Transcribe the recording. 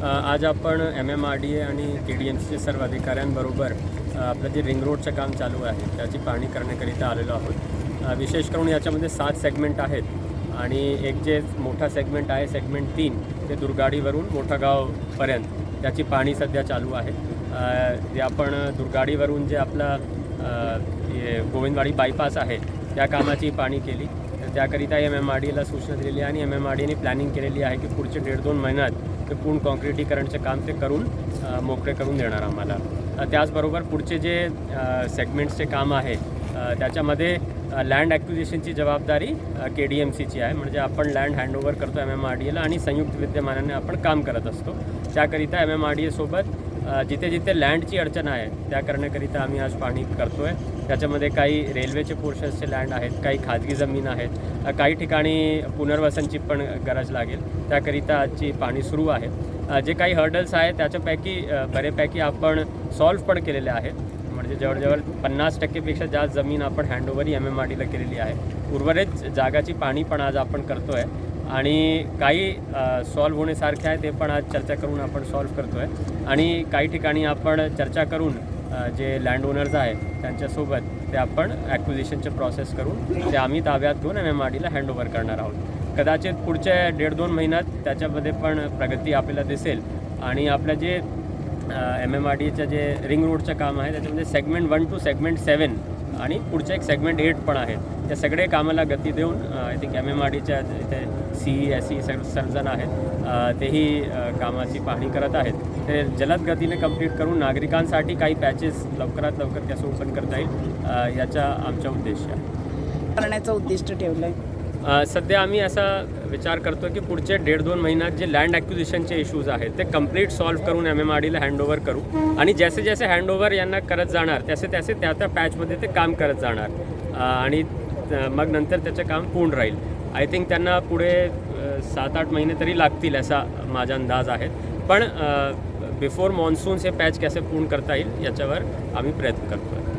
आज आपण MMRDA आणि KDMCचे सर्व अधिकाऱ्यांबरोबर आपलं जे रिंग रोडचं काम चालू आहे त्याची पाहणी करण्याकरिता आलेलो आहोत। विशेष करून याच्यामध्ये 7 सेगमेंट आहेत आणि एक जे मोठा सेगमेंट आहे सेगमेंट 3 ते दुर्गाडीवरून मोठा गावपर्यंत त्याची पाहणी सध्या चालू आहे। जे आपण दुर्गाडीवरून जे आपला गोविंदवाडी बायपास आहे त्या कामाची पाहणी केली। त्याकरिता MMRDAला सूचना दिलेली आहे आणि MMRDAने प्लॅनिंग केलेली आहे की पुढचे 1.5-2 महिन्यात ते पूर्ण कॉन्क्रिटीकरणचे काम ते करून मोकळे करून देणार आम्हाला। त्याचबरोबर पुढचे जे सेगमेंट्सचे काम आहे त्याच्यामध्ये लँड ॲक्विजिशनची जबाबदारी KDMCची आहे। म्हणजे आपण लँड हँडओव्हर करतो MMRDAला आणि संयुक्त विद्यमानाने आपण काम करत असतो। त्याकरिता MMRDAसोबत जिथे जिथे लँडची अडचण आहे त्या करण्याकरिता आम्ही आज पाहणी करतो आहे। त्याच्यामध्ये काही रेल्वेचे पोर्शन्सचे लँड आहेत, काही खाजगी जमीन आहेत, काही ठिकाणी पुनर्वसनची पण गरज लागेल, त्याकरिता आजची पाहणी सुरू आहे। जे काही हर्डल्स आहेत त्याच्यापैकी बरेपैकी आपण सॉल्व्ह पण केलेले आहेत। म्हणजे जवळजवळ 50% जास्त जमीन आपण हँडओव्हर MMRDAला केलेली आहे। उर्वरित जागाची पाहणी पण आज आपण करतो आहे आणि काही सॉल्व्ह होण्यासारखे आहे ते पण आज चर्चा करून आपण सॉल्व्ह करतो आहे आणि काही ठिकाणी आपण चर्चा करून जे लँड ओनर्स आहे त्यांच्यासोबत ते आपण ॲक्विजिशनचे प्रोसेस करून ते आम्ही ताब्यात घेऊन MMRDAला हँडओव्हर करणार आहोत। कदाचित पुढच्या 1.5-2 महिन्यात त्याच्यामध्ये पण प्रगती आपल्याला दिसेल आणि आपलं जे MMRDAचं जे रिंग रोडचं काम आहे त्याच्यामध्ये सेगमेंट 1 to सेगमेंट 7 आणि पुढचे एक सेगमेंट 8 पण आहे। त्या सगळे कामाला गती देऊन आय थिंक MMRDAच्या इथे CE सर्वजण आहेत तेही कामाची पाहणी करत आहेत। ते जलद गतीने कंप्लीट करून नागरिकांसाठी काही पॅचेस लवकरात लवकर कसं ओपन करता येईल याचा आमचा उद्देश आहे करण्याचं उद्दिष्ट ठेवलं आहे। सध्या आम्ही असा विचार करतो की पुढचे 1.5-2 महिन्यात जे लँड ॲक्विजिशनचे इश्यूज आहेत ते कंप्लीट सॉल्व्ह करून MMRDAला हँडओव्हर करू आणि जसे जसे हँडओव्हर यांना करत जाणार तसे तसे त्या पॅचमध्ये ते काम करत जाणार आणि मग नंतर त्याचं काम पूर्ण राहील। आय थिंक त्यांना पुढे 7-8 महिने तरी लागतील असा माझा अंदाज आहे, पण बिफोर मॉन्सून्स हे पॅच कसे पूर्ण करता येईल याच्यावर आम्ही प्रयत्न करतो आहे।